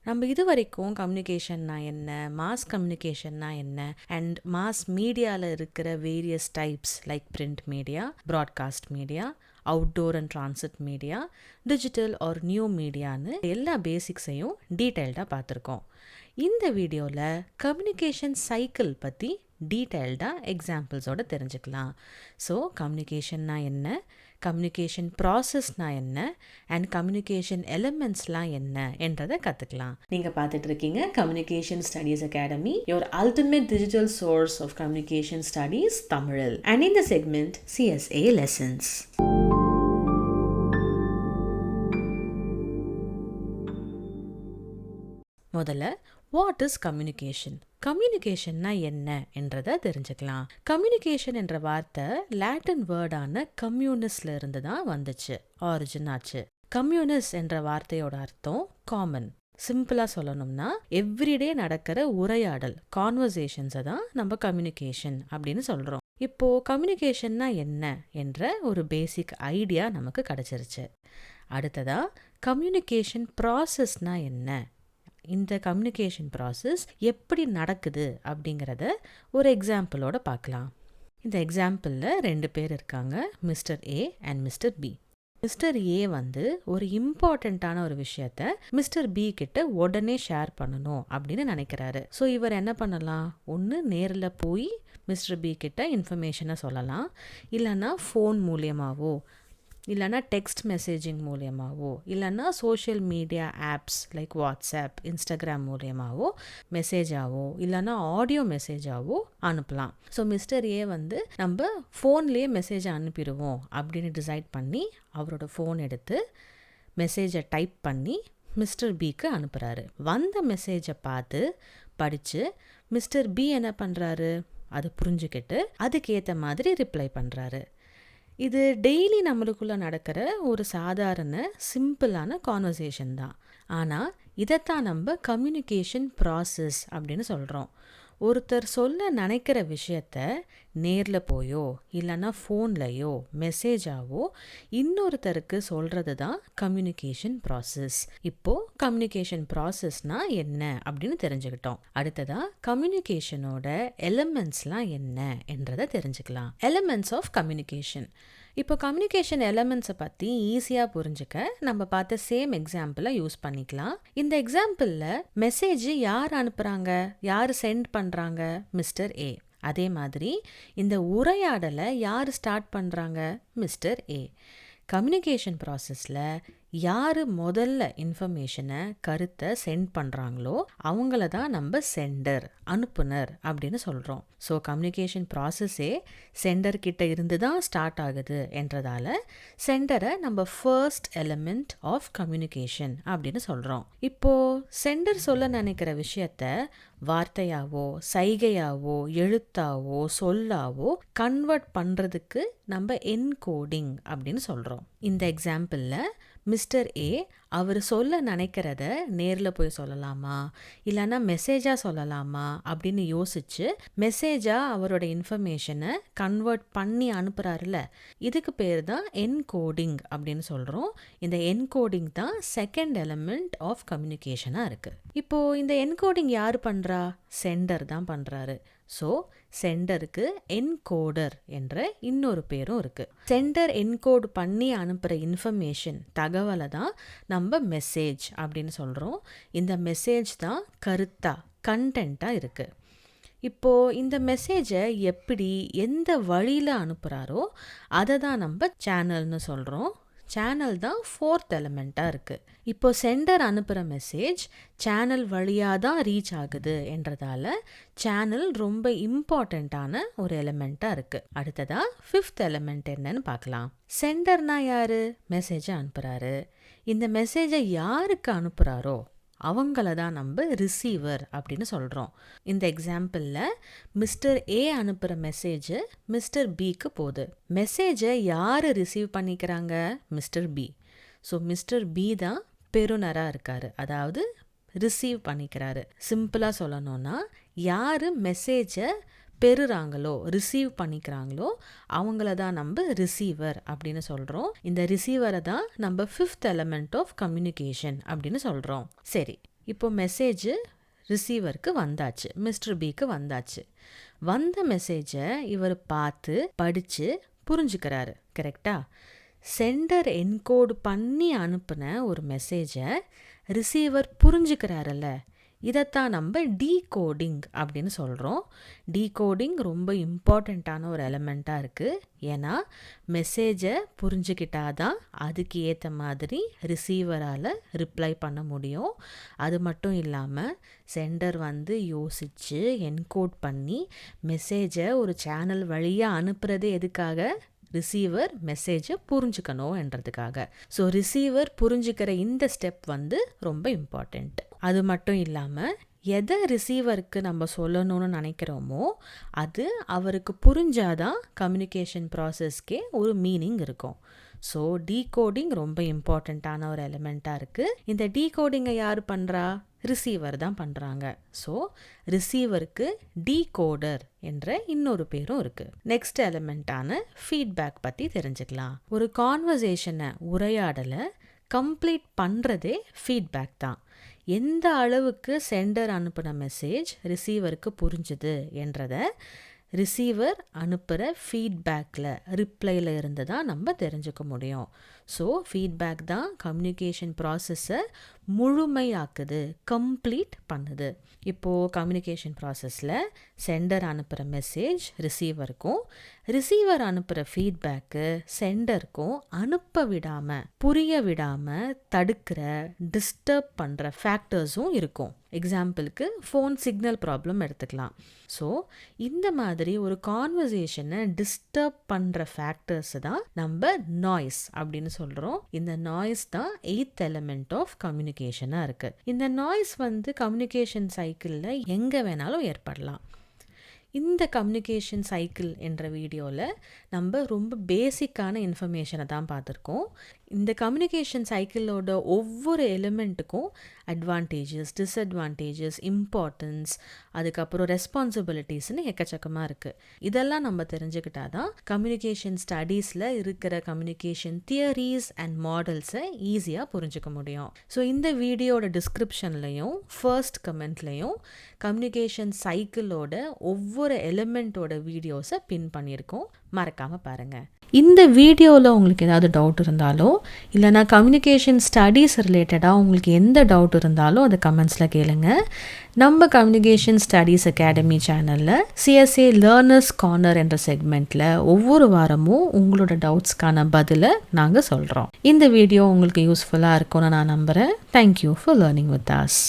நம்ம இது வரைக்கும் கம்யூனிகேஷன்னா என்ன, மாஸ் கம்யூனிகேஷன்னா என்ன, அண்ட் மாஸ் மீடியாவில் இருக்கிற various types like print media, broadcast media, outdoor and transit media, digital or new மீடியான்னு எல்லா பேசிக்ஸையும் டீட்டெயில்டாக பார்த்துருக்கோம். இந்த வீடியோவில் கம்யூனிகேஷன் சைக்கிள் பற்றி டீட்டெயில்டாக எக்ஸாம்பிள்ஸோடு தெரிஞ்சுக்கலாம். ஸோ கம்யூனிகேஷன்னா என்ன, கம்யூனிகேஷன் ப்ராசஸ்னா என்ன, அண்ட் கம்யூனிகேஷன் எலிமெண்ட்ஸ்லாம் என்ன என்றதை கற்றுக்கலாம். நீங்கள் பார்த்துட்டு இருக்கீங்க communication studies academy, your ultimate digital source of communication studies தமிழில். அண்ட் இந்த செக்மெண்ட் CSA லெசன்ஸ். முதல்ல வாட் இஸ் கம்யூனிகேஷன்? கம்யூனிகேஷன்னா என்ன என்றதை தெரிஞ்சுக்கலாம். கம்யூனிகேஷன் என்ற வார்த்தை லாட்டின் வேர்டான கம்யூனிஸ்ட்ல இருந்து தான் வந்துச்சு, ஆரிஜின் ஆச்சு. கம்யூனிஸ் என்ற வார்த்தையோட அர்த்தம் காமன். சிம்பிளா சொல்லணும்னா எவ்ரிடே நடக்கிற உரையாடல், கான்வர்சேஷன்ஸை தான் நம்ம கம்யூனிகேஷன் அப்படின்னு சொல்றோம். இப்போ கம்யூனிகேஷன்னா என்ன என்ற ஒரு பேசிக் ஐடியா நமக்கு கிடைச்சிருச்சு. அடுத்ததா கம்யூனிகேஷன் ப்ராசஸ்னா என்ன, இந்த கம்யூனிகேஷன் ப்ராசஸ் எப்படி நடக்குது அப்படிங்கிறத ஒரு எக்ஸாம்பிளோட பார்க்கலாம். இந்த எக்ஸாம்பிளில் 2 பேர் இருக்காங்க, mister A and mister B. Mister A ஒரு இம்பார்ட்டண்ட்டான ஒரு விஷயத்த மிஸ்டர் பி கிட்ட உடனே ஷேர் பண்ணணும் அப்படின்னு நினைக்கிறாரு. ஸோ இவர் என்ன பண்ணலாம், ஒன்று நேரில் போய் மிஸ்டர் பி கிட்ட இன்ஃபர்மேஷனை சொல்லலாம், இல்லைன்னா ஃபோன் மூலியமாவோ, இல்லைனா டெக்ஸ்ட் மெசேஜிங் மூலியமாகவோ, இல்லைன்னா social media apps like WhatsApp, Instagram மூலியமாகவோ மெசேஜாவோ, இல்லைன்னா ஆடியோ மெசேஜாவோ அனுப்பலாம். ஸோ மிஸ்டர் ஏ நம்ம ஃபோன்லேயே மெசேஜை அனுப்பிடுவோம் அப்படின்னு டிசைட் பண்ணி அவரோட ஃபோன் எடுத்து மெசேஜை டைப் பண்ணி மிஸ்டர் பிக்கு அனுப்புகிறாரு. வந்த மெசேஜை பார்த்து படித்து மிஸ்டர் பி என்ன பண்ணுறாரு, அது புரிஞ்சுக்கிட்டு அதுக்கேற்ற மாதிரி ரிப்ளை பண்ணுறாரு. இது டெய்லி நம்மளுக்குள்ள நடக்கிற ஒரு சாதாரண சிம்பிளான கான்வர்சேஷன் தான். ஆனால் இதைத்தான் நம்ம கம்யூனிகேஷன் ப்ராசஸ் அப்படின்னு சொல்கிறோம். ஒருத்தர் சொல்ல நினைக்கிற விஷயத்த நேரில் போயோ இல்லைன்னா ஃபோன்லையோ மெசேஜாவோ இன்னொருத்தருக்கு சொல்கிறது தான் கம்யூனிகேஷன் ப்ராசஸ். இப்போது கம்யூனிகேஷன் ப்ராசஸ்னால் என்ன அப்படின்னு தெரிஞ்சுக்கிட்டோம். அடுத்ததாக கம்யூனிகேஷனோட எலிமெண்ட்ஸ்லாம் என்ன என்றதை தெரிஞ்சுக்கலாம். Elements of communication. இப்போ கம்யூனிகேஷன் எலிமெண்ட்ஸை பற்றி ஈஸியாக புரிஞ்சுக்க நம்ம பார்த்த சேம் எக்ஸாம்பிளை யூஸ் பண்ணிக்கலாம். இந்த எக்ஸாம்பிளில் மெசேஜ் யார் அனுப்புகிறாங்க, யார் சென்ட் பண்ணுறாங்க, மிஸ்டர் ஏ. அதே மாதிரி இந்த உரையாடலை யார் ஸ்டார்ட் பண்ணுறாங்க, மிஸ்டர் ஏ. கம்யூனிகேஷன் ப்ராசஸில் யார் முதல்ல இன்ஃபர்மேஷனை, கருத்தை சென்ட் பண்ணுறாங்களோ அவங்கள தான் நம்ம சென்டர், அனுப்புனர் அப்படின்னு சொல்கிறோம். ஸோ கம்யூனிகேஷன் ப்ராசஸே சென்டர் கிட்ட இருந்து தான் ஸ்டார்ட் ஆகுது என்றதால சென்டரை நம்ம ஃபர்ஸ்ட் எலிமெண்ட் ஆஃப் கம்யூனிகேஷன் அப்படின்னு சொல்கிறோம். இப்போது சென்டர் சொல்ல நினைக்கிற விஷயத்த வார்த்தையாவோ சைகையாவோ எழுத்தாவோ சொல்லாவோ கன்வெர்ட் பண்ணுறதுக்கு நம்ம என்கோடிங் அப்படின்னு சொல்கிறோம். இந்த எக்ஸாம்பிளில் மிஸ்டர் ஏ அவர் சொல்ல நினைக்கிறத நேரில் போய் சொல்லலாமா இல்லைன்னா மெசேஜாக சொல்லலாமா அப்படின்னு யோசிச்சு மெசேஜாக அவரோட இன்ஃபர்மேஷனை கன்வெர்ட் பண்ணி அனுப்புகிறாருல, இதுக்கு பேர் தான் என்கோடிங் அப்படின்னு சொல்கிறோம். இந்த என்கோடிங் தான் செகண்ட் எலிமெண்ட் ஆஃப் கம்யூனிகேஷனாக இருக்குது. இப்போது இந்த என்கோடிங் யார் பண்ணுறா, சென்டர் தான் பண்ணுறாரு. ஸோ சென்டருக்கு என்கோடர் என்ற இன்னொரு பேரும் இருக்குது. சென்டர் என்கோட் பண்ணி அனுப்புகிற இன்ஃபர்மேஷன், தகவலை தான் நம்ம மெசேஜ் அப்படின்னு சொல்கிறோம். இந்த மெசேஜ் தான் கருத்தா, கண்டென்ட்டாக இருக்குது. இப்போது இந்த மெசேஜை எப்படி எந்த வழியில் அனுப்புகிறாரோ அதை தான் நம்ம சேனல்னு சொல்கிறோம். சேனல் தான் ஃபோர்த் எலிமெண்ட்டாக இருக்குது. இப்போ சென்டர் அனுப்புகிற மெசேஜ் சேனல் வழியாக தான் ரீச் ஆகுது என்றதால சேனல் ரொம்ப இம்பார்ட்டண்ட்டான ஒரு எலிமெண்ட்டாக இருக்குது. அடுத்ததாக ஃபிஃப்த் எலிமெண்ட் என்னன்னு பார்க்கலாம். சென்டர்னா யார், மெசேஜை அனுப்புகிறாரு. இந்த மெசேஜை யாருக்கு அனுப்புகிறாரோ அவங்கள தான் நம்ம ரிசீவர் அப்படின்னு சொல்கிறோம். இந்த எக்ஸாம்பிளில் மிஸ்டர் ஏ அனுப்புகிற மெசேஜ் மிஸ்டர் பிக்கு போகுது. மெசேஜை யார் ரிசீவ் பண்ணிக்கிறாங்க, mister B. So mister B தான் பெறுநராக இருக்கார், அதாவது ரிசீவ் பண்ணிக்கிறாரு. சிம்பிளாக சொல்லணும்னா யார் மெசேஜை பெறுறாங்களோ, ரிசீவ் பண்ணிக்கிறாங்களோ அவங்கள தான் நம்ம ரிசீவர் அப்படின்னு சொல்கிறோம். இந்த ரிசீவரை தான் நம்ம ஃபிஃப்த் எலிமெண்ட் ஆஃப் கம்யூனிகேஷன் அப்படின்னு சொல்கிறோம். சரி, இப்போ மெசேஜ் ரிசீவருக்கு வந்தாச்சு, மிஸ்டர் பிக்கு வந்தாச்சு. வந்த மெசேஜை இவர் பார்த்து படித்து புரிஞ்சுக்கிறாரு. கரெக்டா? சென்டர் என்கோடு பண்ணி அனுப்பின ஒரு மெசேஜை ரிசீவர் புரிஞ்சுக்கிறாருல்ல, இதைத்தான் நம்ம டீகோடிங் அப்படின்னு சொல்கிறோம். டீகோடிங் ரொம்ப இம்பார்ட்டண்ட்டான ஒரு எலமெண்ட்டாக இருக்குது. ஏன்னா மெசேஜை புரிஞ்சுக்கிட்டாதான் அதுக்கு ஏற்ற மாதிரி ரிசீவரால் ரிப்ளை பண்ண முடியும். அது மட்டும் இல்லாமல் சென்டர் யோசித்து என்கோட் பண்ணி மெசேஜை ஒரு சேனல் வழியாக அனுப்புறது எதுக்காக? ரிசீவர் மெசேஜை புரிஞ்சுக்கணும் என்றதுக்காக. ஸோ ரிசீவர் புரிஞ்சுக்கிற இந்த ஸ்டெப் ரொம்ப இம்பார்ட்டண்ட். அது மட்டும் இல்லாமல் எதை ரிசீவருக்கு நம்ம சொல்லணும்னு நினைக்கிறோமோ அது அவருக்கு புரிஞ்சாதான் கம்யூனிகேஷன் ப்ராசஸ்க்கே ஒரு மீனிங் இருக்கும். ஸோ டீகோடிங் ரொம்ப இம்பார்ட்டண்ட்டான ஒரு எலிமெண்ட்டாக இருக்குது. இந்த டீகோடிங்கை யார் பண்ணுறா? ரிசீவர் தான் பண்ணுறாங்க. ஸோ ரிசீவருக்கு டீகோடர் என்ற இன்னொரு பேரும் இருக்குது. நெக்ஸ்ட் எலிமெண்ட்டான ஃபீட்பேக் பற்றி தெரிஞ்சுக்கலாம். ஒரு கான்வர்சேஷனை, உரையாடலை கம்ப்ளீட் பண்ணுறதே ஃபீட்பேக் தான். எந்த அளவுக்கு சென்டர் அனுப்பின மெசேஜ் ரிசீவருக்கு புரிஞ்சுது என்றதை ரிசீவர் அனுப்புகிற ஃபீட்பேக்கில், ரிப்ளையில் இருந்து தான் நம்ம தெரிஞ்சுக்க முடியும். ஸோ ஃபீட்பேக் தான் கம்யூனிகேஷன் ப்ராசஸை முழுமையாக்குது, கம்ப்ளீட் பண்ணுது. இப்போது கம்யூனிகேஷன் ப்ராசஸில் சென்டர் அனுப்புகிற மெசேஜ் ரிசீவருக்கும், ரிசீவர் அனுப்புகிற ஃபீட்பேக்கு சென்டருக்கும் அனுப்ப விடாமல், புரிய விடாமல் தடுக்கிற, டிஸ்டர்ப் பண்ணுற ஃபேக்டர்ஸும் இருக்கும். எக்ஸாம்பிளுக்கு ஃபோன் சிக்னல் ப்ராப்ளம் எடுத்துக்கலாம். ஸோ இந்த மாதிரி ஒரு கான்வர்சேஷனை டிஸ்டர்ப் பண்ணுற ஃபேக்டர்ஸ் தான் நம்ம நாய்ஸ் அப்படின்னு சொல்கிறோம். இந்த நாய்ஸ் தான் 8th எலிமெண்ட் ஆஃப் கம்யூனிகேஷனாக இருக்குது. இந்த நாய்ஸ் கம்யூனிகேஷன் சைக்கிளில் எங்கே வேணாலும் ஏற்படலாம். இந்த கம்யூனிகேஷன் சைக்கிள் என்ற வீடியோவில் நம்ம ரொம்ப பேசிக்கான இன்ஃபர்மேஷனை தான் பார்த்துருக்கோம். இந்த கம்யூனிகேஷன் சைக்கிளோட ஒவ்வொரு எலிமெண்ட்டுக்கும் அட்வான்டேஜஸ், டிஸ்அட்வான்டேஜஸ், இம்பார்ட்டன்ஸ், அதுக்கப்புறம் ரெஸ்பான்சிபிலிட்டிஸ்னு எக்கச்சக்கமாக இருக்குது. இதெல்லாம் நம்ம தெரிஞ்சுக்கிட்டா தான் கம்யூனிகேஷன் ஸ்டடீஸில் இருக்கிற கம்யூனிகேஷன் தியரிஸ் அண்ட் மாடல்ஸை ஈஸியாக புரிஞ்சுக்க முடியும். ஸோ இந்த வீடியோட டிஸ்கிரிப்ஷன்லையும் ஃபர்ஸ்ட் கமெண்ட்லையும் கம்யூனிகேஷன் சைக்கிளோட ஒவ்வொரு எலிமெண்ட்டோட வீடியோஸை பின் பண்ணியிருக்கோம், மறக்காமல் பாருங்கள். இந்த வீடியோவில் உங்களுக்கு ஏதாவது டவுட் இருந்தாலோ இல்லைனா கம்யூனிகேஷன் ஸ்டடீஸ் ரிலேட்டடாக உங்களுக்கு எந்த டவுட் இருந்தாலும் அதை கமெண்ட்ஸில் கேளுங்க. நம்ம கம்யூனிகேஷன் ஸ்டடீஸ் அகாடமி சேனலில் CSA லேர்னர்ஸ் கார்னர் என்ற செக்மெண்ட்டில் ஒவ்வொரு வாரமும் உங்களோட டவுட்ஸ்க்கான பதிலை நாங்கள் சொல்கிறோம். இந்த வீடியோ உங்களுக்கு யூஸ்ஃபுல்லாக இருக்கும்னு நான் நம்புகிறேன். Thank you for learning with us.